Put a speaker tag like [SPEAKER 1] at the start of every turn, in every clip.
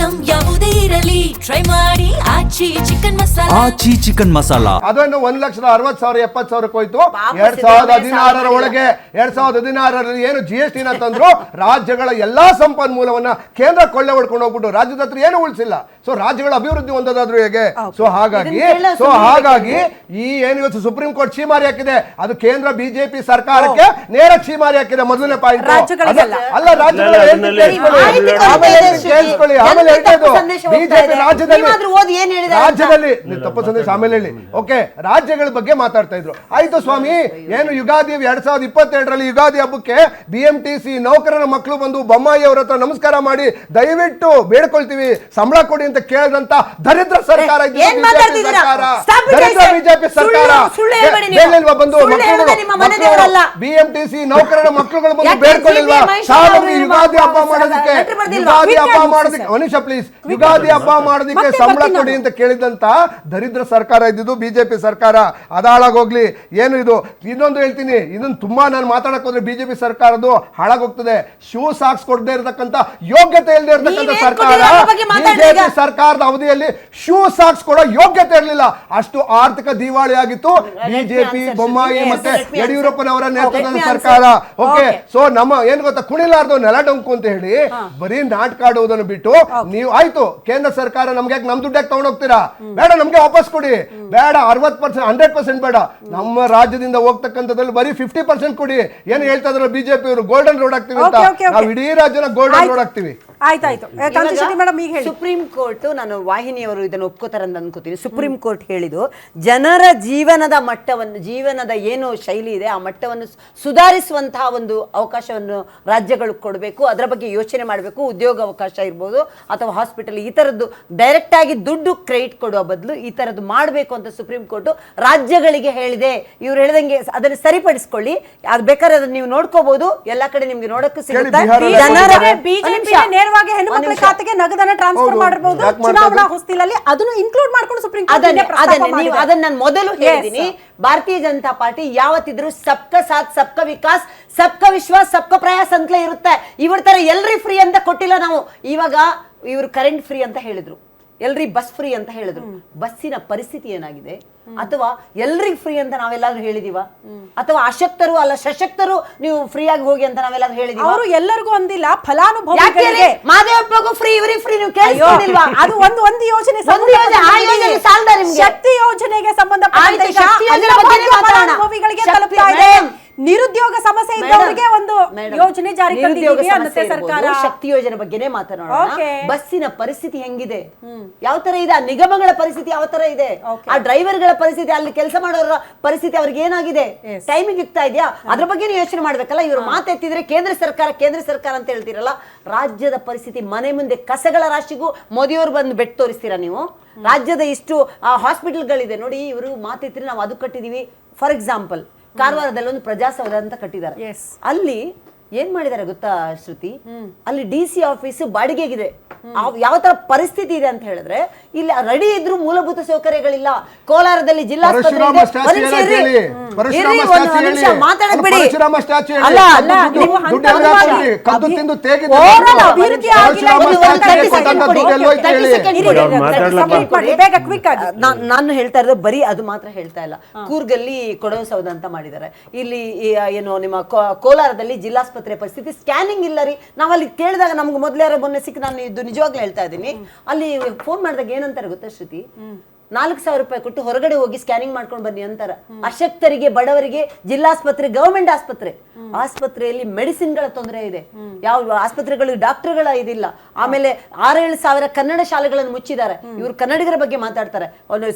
[SPEAKER 1] Item ಯಾವುದೇ ಇರಲಿ try ಮಾಡಿ ಆಚಿ ಚಿಕನ್ ಮಸಾಲಾ.
[SPEAKER 2] ಆಚಿ ಚಿಕನ್ ಮಸಾಲಾ
[SPEAKER 3] ಅದನ್ನು 1,60,000 70,000 ಹೋಯ್ತು. 2016 ಒಳಗೆ 2016 ಏನು GST ನ ತಂದ್ರು, ರಾಜ್ಯಗಳ ಎಲ್ಲಾ ಸಂಪನ್ಮೂಲವನ್ನ ಕೇಂದ್ರ ಕೊಳ್ಳೆ ಹೊಡ್ಕೊಂಡು ಹೋಗ್ಬಿಟ್ಟು ರಾಜ್ಯದ ಹತ್ರ ಏನು ಉಳಿಸಿಲ್ಲ. ಸೊ ರಾಜ್ಯಗಳ ಅಭಿವೃದ್ಧಿ ಹೊಂದೋದಾದ್ರು ಹೇಗೆ? ಸೊ ಹಾಗಾಗಿ ಈ ಏನು ಇವತ್ತು ಸುಪ್ರೀಂ ಕೋರ್ಟ್ ಛೀಮಾರಿ ಹಾಕಿದೆ, ಅದು ಕೇಂದ್ರ ಬಿಜೆಪಿ ಸರ್ಕಾರಕ್ಕೆ ನೇರ ಛೀಮಾರಿ ಹಾಕಿದೆ. ಮೊದಲನೇ ಪಾಯಿಂಟ್ ಅಲ್ಲ, ರಾಜ್ಯಗಳ ಕೇಳಿಸ್ಕೊಳ್ಳಿ. ಆಮೇಲೆ ಬಿಜೆಪಿ ರಾಜ್ಯದಲ್ಲಿ ತಪ್ಪು ಸಂದೇಶ ಆಮೇಲೆ ಹೇಳಿ. ಓಕೆ, ರಾಜ್ಯಗಳ ಬಗ್ಗೆ ಮಾತಾಡ್ತಾ ಇದ್ರು. ಆಯ್ತು ಸ್ವಾಮಿ, ಏನು ಯುಗಾದಿ 2022ರಲ್ಲಿ ಯುಗಾದಿ ಹಬ್ಬಕ್ಕೆ BMTC ನೌಕರರ ಮಕ್ಕಳು ಬಂದು ಬೊಮ್ಮಾಯಿ ಅವರ ಹತ್ರ ನಮಸ್ಕಾರ ಮಾಡಿ ದಯವಿಟ್ಟು ಬೇಡ್ಕೊಳ್ತೀವಿ ಸಂಬಳ ಕೊಡಿ ಅಂತ ಕೇಳಿದಂತ ದರಿದ್ರ ಸರ್ಕಾರ ಬಿಜೆಪಿ ಸರ್ಕಾರ ಬಂದು BMTC ನೌಕರರ ಮಕ್ಕಳುಗಳು ಬಂದು ಬೇಡ್ಕೊಳ್ಳಿಲ್ವಾ ಯುಗಾದಿ ಹಬ್ಬ ಮಾಡೋದಕ್ಕೆ? ಮನುಷ್ಯ ಪ್ಲೀಸ್, ಯುಗಾದಿ ಹಬ್ಬ ಮಾಡೋದಕ್ಕೆ ಸಂಬಳ ಕೊಡಿ ಅಂತ ಕೇಳಿದಂತ ದರಿದ್ರ ಸರ್ಕಾರ ಇದ್ದಿದ್ದು ಬಿಜೆಪಿ ಸರ್ಕಾರ. ಅದಾಳಾಗೋಗ್ಲಿ. ಏನು ಇದು? ಇನ್ನೊಂದು ಹೇಳ್ತೀನಿ, ಇದನ್ನ ತುಂಬಾ ನಾನು ಮಾತಾಡಕ್ ಹೋದ್ರೆ ಬಿಜೆಪಿ ಸರ್ಕಾರದ್ದು ಹಾಳಾಗೋಗ್ತದೆ. ಶೂ ಸಾಕ್ಸ್ ಕೊಡದೇ ಇರತಕ್ಕಂತ ಯೋಗ್ಯತೆ ಇಲ್ಲದೆ ಇರತಕ್ಕಂತ ಸರ್ಕಾರ. ಬಿಜೆಪಿ ಸರ್ಕಾರದ ಅವಧಿಯಲ್ಲಿ ಶೂ ಸಾಕ್ಸ್ ಕೊಡೋ ಯೋಗ್ಯತೆ ಇರಲಿಲ್ಲ. ಅಷ್ಟು ಆರ್ಥಿಕ ದಿವಾಳಿ ಆಗಿತ್ತು ಬಿಜೆಪಿ, ಬೊಮ್ಮಾಯಿ ಮತ್ತೆ ಯಡಿಯೂರಪ್ಪನವರ ನೇತೃತ್ವದ ಸರ್ಕಾರ. ಓಕೆ, ಸೊ ನಮ್ಮ ಏನ್ ಗೊತ್ತಾ, ಕುಣಿಲಾರ್ದು ನೆಲ ಡೊಂಕು ಅಂತ ಹೇಳಿ ಬರೀ ನಾಟಕ ಆಡುವುದನ್ನು ಬಿಟ್ಟು ನೀವು ಆಯ್ತು ಕೇಂದ್ರ ಸರ್ಕಾರ ನಮ್ಗೆ ನಮ್ ದುಡ್ಡಾಗಿ ತಗೊಂಡೋಗ್ತೀರಾ? ಬೇಡ, ನಮ್ಗೆ ವಾಪಸ್ ಕೊಡಿ. ಬೇಡ 60%, 100% ಬೇಡ. ನಮ್ಮ ರಾಜ್ಯದಿಂದ ಹೋಗ್ತಕ್ಕಂಥದ್ರಲ್ಲಿ ಬರೀ 50% ಕೊಡಿ. ಏನು ಹೇಳ್ತಾ ಇದ್ರು ಬಿಜೆಪಿ ಅವರು, ಗೋಲ್ಡನ್ ರೋಡ್ ಆಗ್ತೀವಿ ಅಂತ. ನಾವು ಇಡೀ ರಾಜ್ಯನ ಗೋಲ್ಡನ್ ರೋಡ್ ಆಗ್ತೀವಿ.
[SPEAKER 4] ಸುಪ್ರೀಂ ಕೋರ್ಟ್, ನಾನು ವಾಹಿನಿಯವರು ಇದನ್ನು ಒಪ್ಕೋತಾರೆ ಅಂತ ಅನ್ಕೋತೀನಿ. ಸುಪ್ರೀಂ ಕೋರ್ಟ್ ಹೇಳಿದ್ದು ಜನರ ಜೀವನದ ಮಟ್ಟವನ್ನು, ಜೀವನದ ಏನು ಶೈಲಿ ಇದೆ ಆ ಮಟ್ಟವನ್ನು ಸುಧಾರಿಸುವಂತಹ ಒಂದು ಅವಕಾಶವನ್ನು ರಾಜ್ಯಗಳು ಕೊಡಬೇಕು. ಅದರ ಬಗ್ಗೆ ಯೋಚನೆ ಮಾಡಬೇಕು. ಉದ್ಯೋಗ ಅವಕಾಶ ಇರ್ಬೋದು ಅಥವಾ ಹಾಸ್ಪಿಟಲ್ ಈ ತರದ್ದು ಡೈರೆಕ್ಟ್ ಆಗಿ ದುಡ್ಡು ಕ್ರೆಡಿಟ್ ಕೊಡುವ ಬದಲು ಈ ತರದ್ದು ಮಾಡಬೇಕು ಅಂತ ಸುಪ್ರೀಂ ಕೋರ್ಟ್ ರಾಜ್ಯಗಳಿಗೆ ಹೇಳಿದೆ. ಇವ್ರು ಹೇಳಿದಂಗೆ ಅದನ್ನು ಸರಿಪಡಿಸ್ಕೊಳ್ಳಿ. ಅದು ಬೇಕಾದ್ರೆ ಅದನ್ನ ನೀವು ನೋಡ್ಕೋಬಹುದು, ಎಲ್ಲಾ ಕಡೆ ನಿಮ್ಗೆ ನೋಡಕ್ಕೂ ಸಿಗುತ್ತೆ.
[SPEAKER 5] ನೇರವಾಗಿ ಹೆಣ್ಣು ಮಕ್ಕಳ ಖಾತೆಗೆ ನಗದನ್ನ ಟ್ರಾನ್ಸ್ಫರ್ ಮಾಡಬಹುದು ಚುನಾವಣಾ ಹೊಸ್ತಿಲಲ್ಲಿ, ಅದನ್ನು ಇನ್ಕ್ಲೂಡ್ ಮಾಡ್ಕೊಂಡು ಸುಪ್ರೀಂ ಕೋರ್ಟ್
[SPEAKER 4] ಅದನ್ನ ನಾನು ಮೊದಲು ಹೇಳಿದೀನಿ. ಭಾರತೀಯ ಜನತಾ ಪಾರ್ಟಿ ಯಾವತ್ತಿದ್ರು ಸಬ್ಕಾ ಸಾಥ್ ಸಬ್ಕಾ ವಿಕಾಸ್ ಸಬ್ಕಾ ವಿಶ್ವಾಸ್ ಸಬ್ಕಾ ಪ್ರಯಾಸ್ ಅಂತಲೇ ಇರುತ್ತೆ. ಇವ್ರ ತರ ಎಲ್ರಿ ಫ್ರೀ ಅಂತ ಕೊಟ್ಟಿಲ್ಲ ನಾವು. ಇವಾಗ ಇವರು ಕರೆಂಟ್ ಫ್ರೀ ಅಂತ ಹೇಳಿದ್ರು, ಎಲ್ರಿ ಬಸ್ ಫ್ರೀ ಅಂತ ಹೇಳಿದ್ರು. ಬಸ್ಸಿನ ಪರಿಸ್ಥಿತಿ ಏನಾಗಿದೆ? ಅಥವಾ ಎಲ್ರಿಗ್ ಫ್ರೀ ಅಂತ ನಾವೆಲ್ಲಾದ್ರೂ ಹೇಳಿದೀವ? ಅಥವಾ ಅಶಕ್ತರು ಅಲ್ಲ ಸಶಕ್ತರು ನೀವು ಫ್ರೀ ಆಗಿ ಹೋಗಿ ಅಂತ ನಾವೆಲ್ಲಾದ್ರೂ ಹೇಳಿದೀವ?
[SPEAKER 5] ಅವರು ಎಲ್ಲರಿಗೂ ಒಂದಿಲ್ಲ, ಫಲಾನುಭವಿಗಳಿಗೆ
[SPEAKER 4] ಮಾದೇವಪ್ಪಗೂ ಫ್ರೀ, ಇವರಿಗೆ ಫ್ರೀ ನೀವು ಕೇಳಿಸ್ಕೊಂಡಿಲ್ವಾ?
[SPEAKER 5] ಅದು ಒಂದು ಯೋಜನೆ, ಶಕ್ತಿ ಯೋಜನೆಗೆ ಸಂಬಂಧಪಟ್ಟ ನಿರುದ್ಯೋಗ ಸಮಸ್ಯೆ ಇದ್ದವರಿಗೆ ಒಂದು ಯೋಜನೆ ಜಾರಿ ತಂದಿದೆ ಸರ್ಕಾರ.
[SPEAKER 4] ಶಕ್ತಿ ಯೋಜನೆ ಬಗ್ಗೆನೇ ಮಾತನಾಡೋಣ. ಬಸ್ಸಿನ ಪರಿಸ್ಥಿತಿ ಹೆಂಗಿದೆ, ಯಾವ ತರ ಇದೆ, ಆ ನಿಗಮಗಳ ಪರಿಸ್ಥಿತಿ ಯಾವ ತರ ಇದೆ, ಆ ಡ್ರೈವರ್ಗಳ ಪರಿಸ್ಥಿತಿ, ಅಲ್ಲಿ ಕೆಲಸ ಮಾಡೋರ ಪರಿಸ್ಥಿತಿ ಅವ್ರಿಗೆ ಏನಾಗಿದೆ, ಟೈಮಿಗೆ ಇರ್ತಾ ಇದೆಯಾ, ಅದ್ರ ಬಗ್ಗೆ ಯೋಚನೆ ಮಾಡ್ಬೇಕಲ್ಲ. ಇವರು ಮಾತೆತ್ತಿದ್ರೆ ಕೇಂದ್ರ ಸರ್ಕಾರ ಅಂತ ಹೇಳ್ತೀರಲ್ಲ. ರಾಜ್ಯದ ಪರಿಸ್ಥಿತಿ, ಮನೆ ಮುಂದೆ ಕಸಗಳ ರಾಶಿಗೂ ಮೋದಿಯವರು ಬಂದು ಬೆಟ್ಟು ತೋರಿಸ್ತೀರಾ ನೀವು? ರಾಜ್ಯದ ಇಷ್ಟು ಹಾಸ್ಪಿಟಲ್ಗಳಿದೆ ನೋಡಿ, ಇವರು ಮಾತೆತ್ತಿದ್ರೆ ನಾವು ಅದು ಕಟ್ಟಿದೀವಿ. ಫಾರ್ ಎಕ್ಸಾಂಪಲ್ ಕಾರವಾರದಲ್ಲಿ ಒಂದು ಪ್ರಜಾಸೌಧ ಅಂತ ಕಟ್ಟಿದ್ದಾರೆ. ಅಲ್ಲಿ ಏನ್ ಮಾಡಿದ್ದಾರೆ ಗೊತ್ತಾ ಶ್ರುತಿ? ಅಲ್ಲಿ DC ಆಫೀಸ್ ಬಾಡಿಗೆಗಿದೆ. ಯಾವ ತರ ಪರಿಸ್ಥಿತಿ ಇದೆ ಅಂತ ಹೇಳಿದ್ರೆ, ಇಲ್ಲಿ ರೆಡಿ ಇದ್ರು ಮೂಲಭೂತ ಸೌಕರ್ಯಗಳಿಲ್ಲ. ಕೋಲಾರದಲ್ಲಿ ಜಿಲ್ಲಾ ನಾನು ಹೇಳ್ತಾ ಇರೋದು ಬರೀ ಅದು ಮಾತ್ರ ಹೇಳ್ತಾ ಇಲ್ಲ. ಕೂರ್ಗಲ್ಲಿ ಕೊಡವ ಸೌಧ ಅಂತ ಮಾಡಿದ್ದಾರೆ. ಇಲ್ಲಿ ಏನು ನಿಮ್ಮ ಕೋಲಾರದಲ್ಲಿ ಜಿಲ್ಲಾಸ್ಪತ್ರೆ ಪರಿಸ್ಥಿತಿ, ಸ್ಕ್ಯಾನಿಂಗ್ ಇಲ್ಲ ರೀ. ನಾವ್ ಅಲ್ಲಿ ಕೇಳಿದಾಗ ನಮ್ಗೆ ಮೊದಲೇ ಮೊನ್ನೆ ಸಿಕ್ಕ, ನಾನು ಇದು ನಿಜವಾಗ್ಲೂ ಹೇಳ್ತಾ ಇದ್ದೀನಿ. ಅಲ್ಲಿ ಫೋನ್ ಮಾಡಿದಾಗ ಏನಂತಾರೆ ಗೊತ್ತಾ ಶ್ರುತಿ? 4,000 ರೂಪಾಯಿ ಕೊಟ್ಟು ಹೊರಗಡೆ ಹೋಗಿ ಸ್ಕ್ಯಾನಿಂಗ್ ಮಾಡ್ಕೊಂಡು ಬನ್ನಿ ಅಂತಾರ. ಅಶಕ್ತರಿಗೆ, ಬಡವರಿಗೆ ಜಿಲ್ಲಾಸ್ಪತ್ರೆ, ಗವರ್ಮೆಂಟ್ ಆಸ್ಪತ್ರೆಯಲ್ಲಿ ಮೆಡಿಸಿನ್ ಗಳ ತೊಂದರೆ ಇದೆ. ಯಾವ ಆಸ್ಪತ್ರೆಗಳು ಡಾಕ್ಟರ್ಗಳ ಇದಿಲ್ಲ. ಆಮೇಲೆ 6-7 ಸಾವಿರ ಕನ್ನಡ ಶಾಲೆಗಳನ್ನು ಮುಚ್ಚಿದ್ದಾರೆ. ಇವರು ಕನ್ನಡಿಗರ ಬಗ್ಗೆ ಮಾತಾಡ್ತಾರೆ.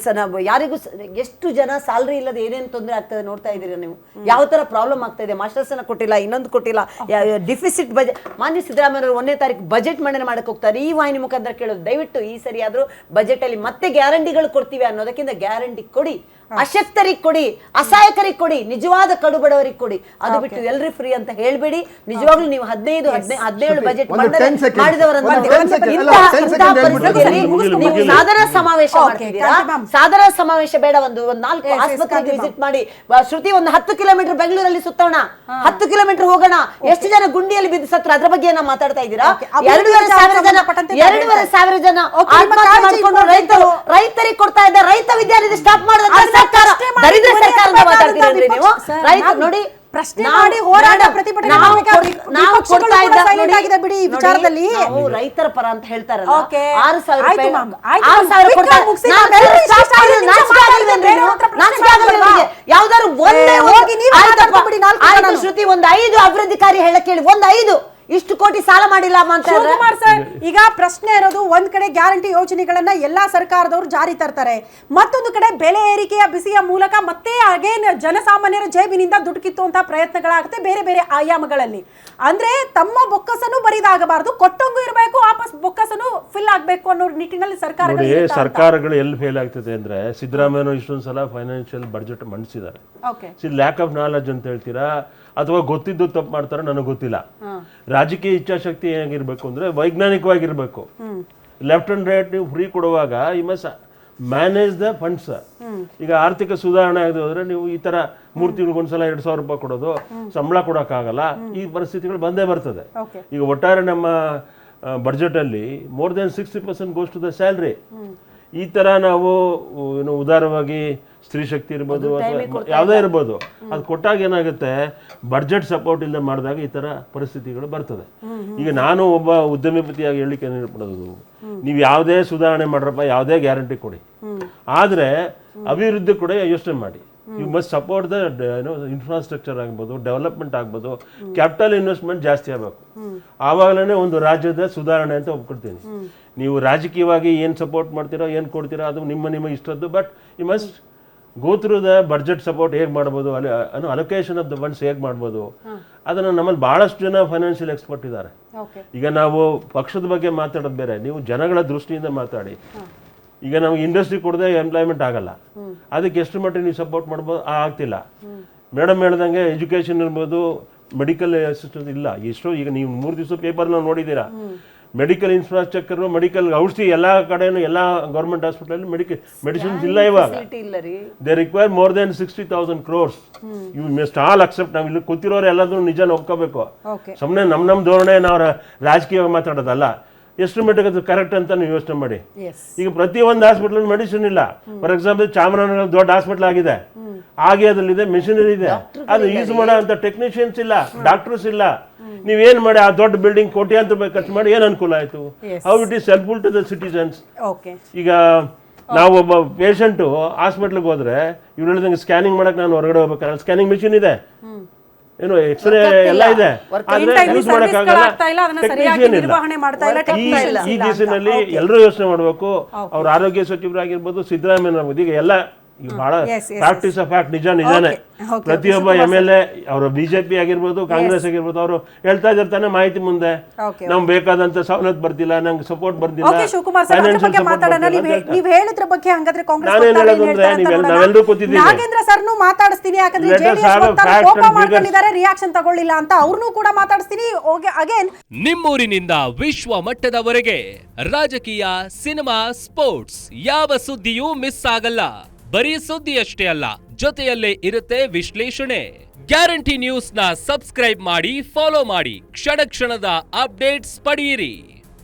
[SPEAKER 4] ಯಾರಿಗೂ ಎಷ್ಟು ಜನ ಸ್ಯಾಲರಿ ಇಲ್ಲದೆ ಏನೇನು ತೊಂದರೆ ಆಗ್ತದೆ ನೋಡ್ತಾ ಇದ್ದೀರಾ ನೀವು? ಯಾವ ತರ ಪ್ರಾಬ್ಲಮ್ ಆಗ್ತಾ ಇದೆ. ಮಾಸ್ಟರ್ಸ್ ಅನ್ನ ಕೊಟ್ಟಿಲ್ಲ, ಇನ್ನೊಂದು ಕೊಟ್ಟಿಲ್ಲ, ಡಿಫಿಸಿಟ್ ಬಜೆಟ್. ಮಾನ್ಯ ಸಿದ್ದರಾಮಯ್ಯ 1ನೇ ತಾರೀಕು ಬಜೆಟ್ ಮಂಡನೆ ಮಾಡಕ್ ಹೋಗ್ತಾರೆ. ಈ ವಾಹಿನಿ ಮುಖಾಂತರ ಕೇಳೋದು, ದಯವಿಟ್ಟು ಈ ಸರಿ ಆದ್ರೂ ಬಜೆಟ್ ಅಲ್ಲಿ ಮತ್ತೆ ಗ್ಯಾರಂಟಿಗಳು ಕೊಡ್ತೀವಿ ಅನ್ನೋದಕ್ಕಿಂತ ಗ್ಯಾರಂಟಿ ಕೊಡಿ. ಅಶಕ್ತರಿಗೆ ಕೊಡಿ, ಅಸಹಾಯಕರಿಗೆ ಕೊಡಿ, ನಿಜವಾದ ಕಡುಬಡವರಿಗೆ ಕೊಡಿ. ಅದು ಬಿಟ್ಟು ಎಲ್ರಿ ಫ್ರೀ ಅಂತ ಹೇಳ್ಬೇಡಿ. ನಿಜವಾಗ್ಲೂ ನೀವು 17 ಬಜೆಟ್ ನೀವು ಸಾಧಾರಣ ಸಮಾವೇಶ ಮಾಡ್ತಿದ್ದೀರಾ. ಸಾಧಾರಣ ಸಮಾವೇಶ ಬೇಡ, ಒಂದು 4 ಆಸ್ಪತ್ರೆಗೆ ವಿಸಿಟ್ ಮಾಡಿ. ಶ್ರುತಿ ಒಂದು 10 ಕಿಲೋಮೀಟರ್ ಬೆಂಗಳೂರಲ್ಲಿ ಸುತ್ತೋಣ, 10 ಕಿಲೋಮೀಟರ್ ಹೋಗೋಣ. ಎಷ್ಟು ಜನ ಗುಂಡಿಯಲ್ಲಿ ಬಿದ್ದು ಸತ್ರ ಅದ್ರ ಬಗ್ಗೆ ಏನ ಮಾತಾಡ್ತಾ ಇದ್ದೀರಾ? 2,500 ಜನ ಆತ್ಮಹತ್ಯೆ ಮಾಡ್ಕೊಂಡು ರೈತರಿಗೆ ಕೊಡ್ತಾ ಇದ್ದ ರೈತ ವಿದ್ಯಾನಿಧಿ ಸ್ಟಾಪ್ ಮಾಡಿದ ಸರ್ಕಾರ, ದರಿದ್ರ ಸರ್ಕಾರ ಅಂತ ಮಾತಾಡ್ತೀರಿ ನೀವು. ರೈತ ನೋಡಿ,
[SPEAKER 5] ಪ್ರಶ್ನೆ ಮಾಡಿ ಹೋರಾಟ ಪ್ರತಿಭಟನೆ
[SPEAKER 4] ನಾವು ಕೊಡ್ತಾ ಇದ್ದ ಬಿಡಿ ವಿಚಾರದಲ್ಲಿ ರೈತರ ಪರ ಅಂತ ಹೇಳ್ತಾರಲ್ಲ. 6,000 ಯಾವ್ದಾದ್ರು ಒಂದೇ ಶ್ರುತಿ ಒಂದು 5 ಅಭಿವೃದ್ಧಿ ಕಾರ್ಯ ಹೇಳಕ್ ಹೇಳಿ, ಒಂದು 5 ಇಷ್ಟು ಕೋಟಿ ಸಾಲ ಮಾಡಿಲ್ಲ ಅಂತ.
[SPEAKER 5] ಶಿವಕುಮಾರ್ ಸರ್, ಈಗ ಪ್ರಶ್ನೆ ಇರೋದು, ಒಂದ್ ಕಡೆ ಗ್ಯಾರಂಟಿ ಯೋಜನೆಗಳನ್ನ ಎಲ್ಲಾ ಸರ್ಕಾರದವರು ಜಾರಿ ತರ್ತಾರೆ, ಮತ್ತೊಂದು ಕಡೆ ಬೆಲೆ ಏರಿಕೆಯ ಬಿಸಿಯ ಮೂಲಕ ಮತ್ತೆ ಅಗೇನ್ ಜನಸಾಮಾನ್ಯರ ಜೇಬಿನಿಂದ ದುಡ್ಡು ಕಿತ್ತುವಂತಹ ಪ್ರಯತ್ನಗಳಾಗುತ್ತೆ ಬೇರೆ ಬೇರೆ ಆಯಾಮಗಳಲ್ಲಿ. ಅಂದ್ರೆ ತಮ್ಮ ಬೊಕ್ಕಸನು ಬರಿದಾಗಬಾರದು, ಕೊಟ್ಟಂಗೂ ಇರಬೇಕು, ವಾಪಸ್ ಬೊಕ್ಕಸನು ಫಿಲ್ ಆಗ್ಬೇಕು ಅನ್ನೋ ನಿಟ್ಟಿನಲ್ಲಿ
[SPEAKER 2] ಸರ್ಕಾರಗಳು ಎಲ್ಲಿ ಫೇಲ್ ಆಗ್ತದೆ ಅಂದ್ರೆ, ಸಿದ್ದರಾಮಯ್ಯ ಇಷ್ಟೊಂದು ಸಲ ಫೈನಾನ್ಷಿಯಲ್ ಬಜೆಟ್ ಮಂಡಿಸಿದ್ದಾರೆ. ಲ್ಯಾಕ್ ಆಫ್ ನಾಲೆಜ್ ಅಂತ ಹೇಳ್ತೀರಾ, ಅಥವಾ ಗೊತ್ತಿದ್ದು ತಪ್ಪು ಮಾಡ್ತಾರೋ ನನಗೆ ಗೊತ್ತಿಲ್ಲ. ರಾಜಕೀಯ ಇಚ್ಛಾಶಕ್ತಿ ಹೇಗಿರ್ಬೇಕು ಅಂದ್ರೆ ವೈಜ್ಞಾನಿಕವಾಗಿರ್ಬೇಕು. ಲೆಫ್ಟ್ ಅಂಡ್ ರೈಟ್ ನೀವು ಫ್ರೀ ಕೊಡುವಾಗ you must manage the funds. ಈಗ ಆರ್ಥಿಕ ಸುಧಾರಣೆ ಆಗೋದ್ರೆ ನೀವು ಈ ತರ 3 ತಿಂಗಳಿಗೊಂದ್ಸಲ 2,000 ರೂಪಾಯಿ ಕೊಡೋದು, ಸಂಬಳ ಕೊಡೋಕ್ಕಾಗಲ್ಲ, ಈ ಪರಿಸ್ಥಿತಿಗಳು ಬಂದೇ ಬರ್ತದೆ. ಈಗ ಒಟ್ಟಾರೆ ನಮ್ಮ ಬಜೆಟ್ ಅಲ್ಲಿ more than 60% goes to the salary. ಈ ತರ ನಾವು ಉದಾರವಾಗಿ ಸ್ತ್ರೀ ಶಕ್ತಿ ಇರ್ಬೋದು ಅಥವಾ ಯಾವುದೇ ಇರ್ಬೋದು, ಅದು ಕೊಟ್ಟಾಗ ಏನಾಗುತ್ತೆ, ಬಡ್ಜೆಟ್ ಸಪೋರ್ಟ್ ಇಲ್ಲದೆ ಮಾಡಿದಾಗ ಈ ತರ ಪರಿಸ್ಥಿತಿಗಳು ಬರ್ತದೆ. ಈಗ ನಾನು ಒಬ್ಬ ಉದ್ಯಮಿಪತಿಯಾಗಿ ಹೇಳಿಕೆ ನೀಡಬಹುದು, ನೀವು ಯಾವುದೇ ಸುಧಾರಣೆ ಮಾಡ್ರಪ್ಪ, ಯಾವುದೇ ಗ್ಯಾರಂಟಿ ಕೊಡಿ, ಆದ್ರೆ ಅಭಿವೃದ್ಧಿ ಕೂಡ ಯೋಚನೆ ಮಾಡಿ. You must support the infrastructure ಆಗ್ಬೋದು, ಡೆವಲಪ್ಮೆಂಟ್ ಆಗ್ಬೋದು, ಕ್ಯಾಪಿಟಲ್ ಇನ್ವೆಸ್ಟ್ಮೆಂಟ್ ಜಾಸ್ತಿ ಆಗಬೇಕು. ಆವಾಗಲೇ ಒಂದು ರಾಜ್ಯದ ಸುಧಾರಣೆ ಅಂತ ಒಪ್ಕೊಳ್ತೀನಿ. ನೀವು ರಾಜಕೀಯವಾಗಿ ಏನು ಸಪೋರ್ಟ್ ಮಾಡ್ತೀರೋ, ಏನು ಕೊಡ್ತೀರೋ ಅದು ನಿಮ್ಮ ಇಷ್ಟದ್ದು. But you must go through the budget support ಹೇಗೆ ಮಾಡ್ಬೋದು, ಅಲೋಕೇಶನ್ ಆಫ್ ದ ಫಂಡ್ಸ್ ಹೇಗೆ ಮಾಡ್ಬೋದು, ಅದನ್ನು ನಮ್ಮಲ್ಲಿ ಭಾಳಷ್ಟು ಜನ ಫೈನಾನ್ಷಿಯಲ್ ಎಕ್ಸ್ಪರ್ಟ್ ಇದ್ದಾರೆ. ಈಗ ನಾವು ಪಕ್ಷದ ಬಗ್ಗೆ ಮಾತಾಡೋದು ಬೇರೆ, ನೀವು ಜನಗಳ ದೃಷ್ಟಿಯಿಂದ ಮಾತಾಡಿ. ಈಗ ನಾವು ಇಂಡಸ್ಟ್ರಿ ಕೊಡದೆ ಎಂಪ್ಲಾಯ್ಮೆಂಟ್ ಆಗಲ್ಲ, ಅದಕ್ಕೆ ಎಷ್ಟು ಮಟ್ಟಿಗೆ ನೀವು ಸಪೋರ್ಟ್ ಮಾಡ್ಬೋದು, ಆಗ್ತಿಲ್ಲ. ಮೇಡಮ್ ಹೇಳ್ದಂಗೆ ಎಜುಕೇಷನ್ ಇರ್ಬೋದು, ಮೆಡಿಕಲ್ ಅಸಿಸ್ಟೆನ್ಸ್ ಇಲ್ಲ. ಎಷ್ಟೋ ಈಗ ನೀವು 3 ದಿವಸ ಪೇಪರ್ನ ನೋಡಿದ್ದೀರಾ, ಮೆಡಿಕಲ್ ಇನ್ಫ್ರಾಸ್ಟ್ರಕ್ಚರ್, ಮೆಡಿಕಲ್ ಔಷಧಿ ಎಲ್ಲ ಕಡೆನೂ, ಎಲ್ಲ ಗೌರ್ಮೆಂಟ್ ಹಾಸ್ಪಿಟಲ್ ಮೆಡಿಸಿನ್ಸ್ ಇಲ್ಲ ಇವಾಗ. They require more than 60,000 crores. You must all accept. ನಾವು ಇಲ್ಲಿ ಕೂತಿರೋರು ಎಲ್ಲಾದ್ರೂ ನಿಜ ಒಪ್ಕೋಬೇಕು. ಸುಮ್ಮನೆ ನಮ್ಮ ಧೋರಣೆ ನಾವು ರಾಜಕೀಯವಾಗಿ ಮಾತಾಡೋದಲ್ಲ. ಎಷ್ಟು ಮಟ್ಟಿಗೆ ಅದು ಕರೆಕ್ಟ್ ಅಂತ ನೀವು ಯೋಚನೆ ಮಾಡಿ. ಈಗ ಪ್ರತಿಯೊಂದು ಹಾಸ್ಪಿಟಲ್ ಮೆಡಿಸಿನ್ ಇಲ್ಲ. ಫಾರ್ ಎಕ್ಸಾಂಪಲ್ ಚಾಮರಾಜನಗರ ದೊಡ್ಡ ಹಾಸ್ಪಿಟಲ್ ಆಗಿದೆ, ಹಾಗೆ ಅದರಲ್ಲಿದೆ ಮೆಷಿನರಿ ಇದೆ, ಅದು ಯೂಸ್ ಮಾಡೋ ಅಂತ ಟೆಕ್ನಿಷಿಯನ್ಸ್ ಇಲ್ಲ, ಡಾಕ್ಟರ್ಸ್ ಇಲ್ಲ. ನೀವೇನ್ ಮಾಡಿ ಆ ದೊಡ್ಡ ಬಿಲ್ಡಿಂಗ್ ಕೋಟ್ಯಾಂತರ ರೂಪಾಯಿ ಖರ್ಚು ಮಾಡಿ ಏನ್ ಅನುಕೂಲ ಆಯ್ತು? How it is helpful to the citizens. ಈಗ ನಾವು ಒಬ್ಬ ಪೇಷಂಟು ಹಾಸ್ಪಿಟ್ಲಿಗೆ ಹೋದ್ರೆ ಇವ್ರು ಹೇಳಿದಂಗೆ ಸ್ಕ್ಯಾನಿಂಗ್ ಮಾಡಕ್ ನಾನು ಹೊರಗಡೆ ಹೋಗ್ಬೇಕಾದ್ರೆ ಸ್ಕ್ಯಾನಿಂಗ್ ಮಿಷಿನ್ ಇದೆ, ಏನು ಎಕ್ಸ್ರೇ ಎಲ್ಲ ಇದೆ, ಯೂಸ್ ಮಾಡಕ್ಕಾಗಲ್ಲ, ಟೆಕ್ನಿಷಿಯನ್ ಇಲ್ಲ. ಈ ದಿವಸದಲ್ಲಿ ಎಲ್ಲರೂ ಯೋಚನೆ ಮಾಡ್ಬೇಕು. ಅವ್ರ ಆರೋಗ್ಯ ಸಚಿವರಾಗಿರ್ಬೋದು, ಸಿದ್ದರಾಮಯ್ಯ ಈಗ ಎಲ್ಲ ಬಹಳ ಪ್ರಾಕ್ಟೀಸ್ ಆಫ್ ಫ್ಯಾಕ್ಟ್ ನಿಜಾನೇ. ಪ್ರತಿಯೊಬ್ಬ MLA ಅವರು ಬಿಜೆಪಿ ಆಗಿರ್ಬೋದು, ಕಾಂಗ್ರೆಸ್ ಆಗಿರ್ಬೋದು, ಅವರು ಹೇಳ್ತಾ ಇರ್ತಾನೆ ಮಾಹಿತಿ ಮುಂದೆ, ನಮ್ಗೆ ಬೇಕಾದಂತ ಸವಲತ್ತು ಬರ್ತಿಲ್ಲ, ನಂಗೆ ಸಪೋರ್ಟ್ ಬರ್ತಿಲ್ಲ. ನಾವೆಲ್ಲರೂ ಕೂತಿದ್ದೀವಿ,
[SPEAKER 5] ರಿಯಾಕ್ಷನ್ ತಗೊಳ್ಳಿಲ್ಲ ಅಂತ ಅವ್ರನ್ನೂ ಕೂಡ ಮಾತಾಡಿಸ್ತೀನಿ.
[SPEAKER 6] ನಿಮ್ಮೂರಿನಿಂದ ವಿಶ್ವ ಮಟ್ಟದವರೆಗೆ ರಾಜಕೀಯ, ಸಿನಿಮಾ, ಸ್ಪೋರ್ಟ್ಸ್ ಯಾವ ಸುದ್ದಿಯೂ ಮಿಸ್ ಆಗಲ್ಲ. ಬರೀ ಸುದ್ದಿಯಷ್ಟೇ ಅಲ್ಲ, ಜೊತೆಯಲ್ಲೇ ಇರುತ್ತೆ ವಿಶ್ಲೇಷಣೆ. ಗ್ಯಾರಂಟಿ ನ್ಯೂಸ್ ನ ಸಬ್ಸ್ಕ್ರೈಬ್ ಮಾಡಿ, ಫಾಲೋ ಮಾಡಿ, ಕ್ಷಣ ಕ್ಷಣದ ಅಪ್ಡೇಟ್ಸ್ ಪಡೆಯಿರಿ.